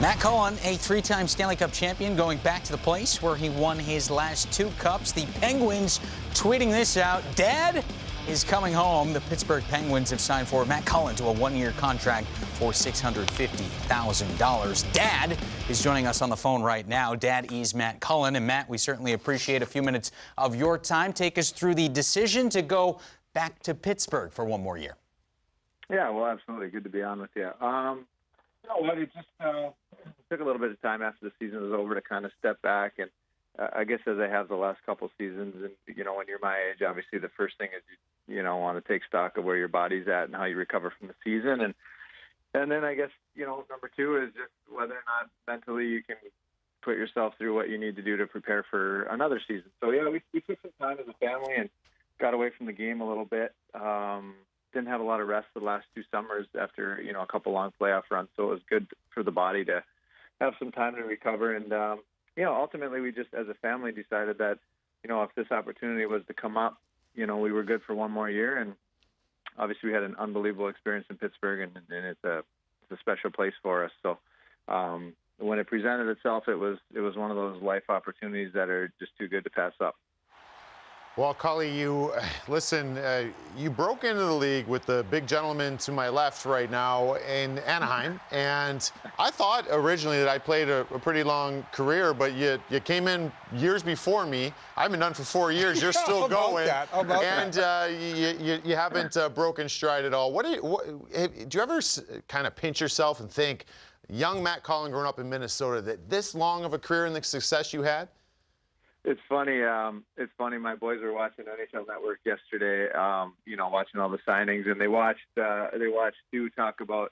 Matt Cullen, a three-time Stanley Cup champion, going back to the place where he won his last 2 cups. The Penguins tweeting this out. Dad is coming home. The Pittsburgh Penguins have signed for Matt Cullen to a 1-year contract for $650,000. Dad is joining us on the phone right now. Dad is Matt Cullen. And Matt, we certainly appreciate a few minutes of your time. Take us through the decision to go back to Pittsburgh for 1 more year. Yeah, well, absolutely. Good to be on with you. It just took a little bit of time after the season was over to kind of step back. And I guess as I have the last couple seasons, and, when you're my age, obviously the first thing is you want to take stock of where your body's at and how you recover from the season. And then I guess, number 2 is just whether or not mentally you can put yourself through what you need to do to prepare for another season. So, yeah, we took some time as a family and got away from the game a little bit. Didn't have a lot of rest the last 2 summers after, a couple long playoff runs. So it was good for the body to have some time to recover. And, ultimately we just, as a family, decided that, if this opportunity was to come up, we were good for 1 more year. And obviously we had an unbelievable experience in Pittsburgh, and it's a special place for us. So when it presented itself, it was one of those life opportunities that are just too good to pass up. Well, Cully, you broke into the league with the big gentleman to my left right now in Anaheim, and I thought originally that I played a pretty long career, but you came in years before me. I've been done for 4 years. You're still going, and you haven't broken stride at all. Do you ever kind of pinch yourself and think, young Matt Cullen growing up in Minnesota, that this long of a career and the success you had? It's funny. My boys were watching NHL Network yesterday. Watching all the signings, and they watched Stu talk about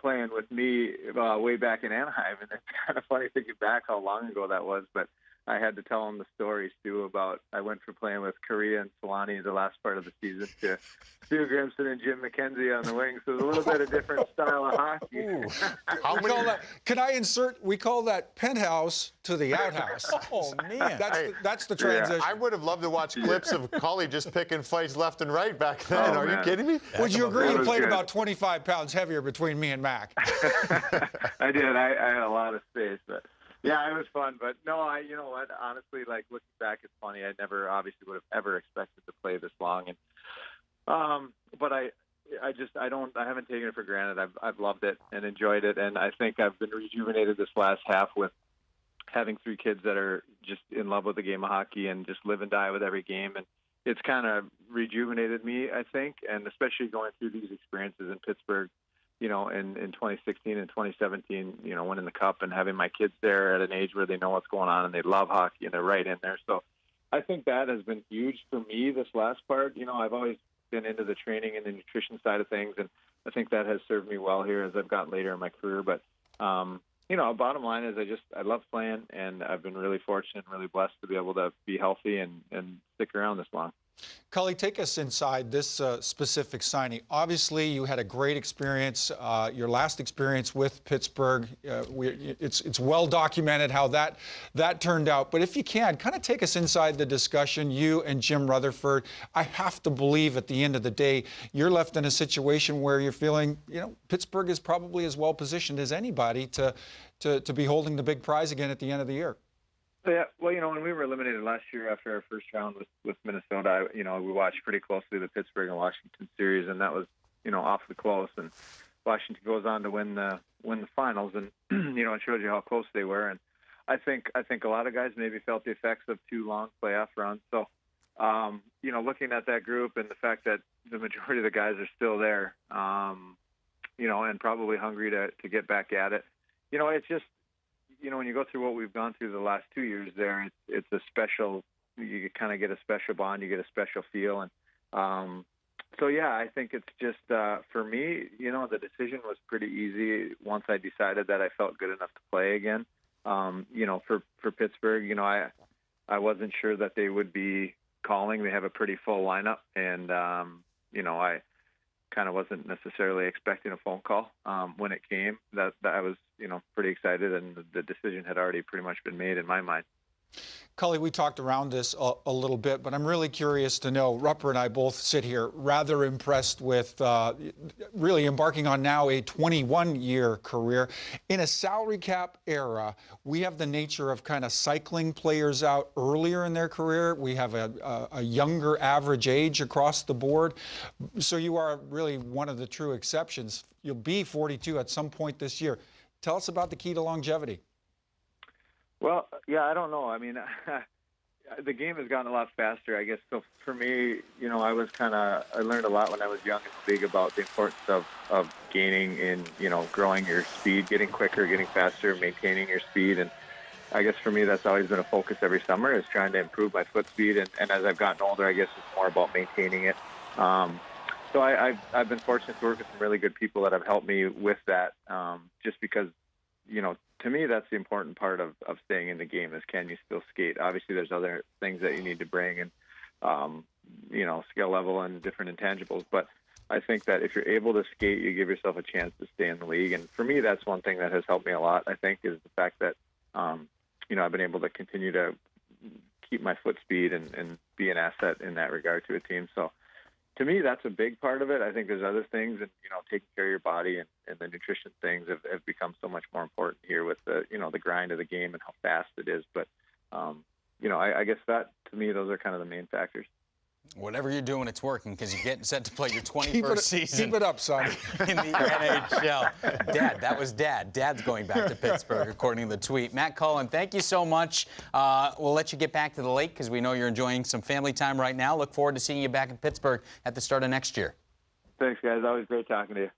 playing with me way back in Anaheim, and it's kind of funny thinking back how long ago that was. But I had to tell them the story, Stu, about I went from playing with Korea and Solani the last part of the season to Stu Grimson and Jim McKenzie on the wings. So it was a little bit of different style of hockey. Can I insert? We call that penthouse to the outhouse. Oh, man. That's the transition. I would have loved to watch clips of Cully just picking fights left and right back then. Are you kidding me? Would you agree you played about 25 pounds heavier between me and Mac? I did. I had a lot of space, but yeah, it was fun. But no, you know what? Honestly, like looking back, it's funny. I never obviously would have ever expected to play this long, and but I haven't taken it for granted. I've loved it and enjoyed it, and I think I've been rejuvenated this last half with having 3 kids that are just in love with the game of hockey and just live and die with every game. And it's kind of rejuvenated me, I think, and especially going through these experiences in Pittsburgh, in 2016 and 2017, winning the Cup and having my kids there at an age where they know what's going on and they love hockey and they're right in there. So I think that has been huge for me this last part. I've always been into the training and the nutrition side of things, and I think that has served me well here as I've gotten later in my career. But, bottom line is I love playing, and I've been really fortunate and really blessed to be able to be healthy and stick around this long. Cully, take us inside this specific signing. Obviously, you had a great experience, your last experience with Pittsburgh. It's well documented how that turned out. But if you can, kind of take us inside the discussion, you and Jim Rutherford. I have to believe at the end of the day, you're left in a situation where you're feeling, Pittsburgh is probably as well positioned as anybody to be holding the big prize again at the end of the year. Yeah, well, when we were eliminated last year after our first round with Minnesota, we watched pretty closely the Pittsburgh and Washington series, and that was, awfully close. And Washington goes on to win the finals, and it shows you how close they were. And I think a lot of guys maybe felt the effects of 2 long playoff runs. So, looking at that group and the fact that the majority of the guys are still there, and probably hungry to get back at it, it's just. When you go through what we've gone through the last 2 years there, it's a special, you kind of get a special bond, you get a special feel. And so, yeah, I think it's just, for me, the decision was pretty easy once I decided that I felt good enough to play again. For Pittsburgh, I wasn't sure that they would be calling. They have a pretty full lineup, and, I kind of wasn't necessarily expecting a phone call when it came. That I was, pretty excited, and the decision had already pretty much been made in my mind. Cully, we talked around this a little bit, but I'm really curious to know, Rupper and I both sit here rather impressed with really embarking on now a 21-year career. In a salary cap era, we have the nature of kind of cycling players out earlier in their career. We have a younger average age across the board. So you are really one of the true exceptions. You'll be 42 at some point this year. Tell us about the key to longevity. Well, yeah, I don't know. I mean, the game has gotten a lot faster, I guess. So for me, you know, I learned a lot when I was young in the league about the importance of gaining in, you know, growing your speed, getting quicker, getting faster, maintaining your speed. And I guess for me, that's always been a focus every summer, is trying to improve my foot speed. And as I've gotten older, I guess it's more about maintaining it. So I've been fortunate to work with some really good people that have helped me with that, just because, you know, to me, that's the important part of staying in the game is, can you still skate? Obviously, there's other things that you need to bring and, you know, skill level and different intangibles. But I think that if you're able to skate, you give yourself a chance to stay in the league. And for me, that's one thing that has helped me a lot, I think, is the fact that, you know, I've been able to continue to keep my foot speed and be an asset in that regard to a team. So to me, that's a big part of it. I think there's other things, and, you know, taking care of your body and the nutrition things have become so much more important here with the, you know, the grind of the game and how fast it is. But, you know, I guess that, to me, those are kind of the main factors. Whatever you're doing, it's working, because you're getting set to play your 21st season. Keep it up, son. In the NHL. Dad, that was Dad. Dad's going back to Pittsburgh, according to the tweet. Matt Cullen, thank you so much. We'll let you get back to the lake because we know you're enjoying some family time right now. Look forward to seeing you back in Pittsburgh at the start of next year. Thanks, guys. Always great talking to you.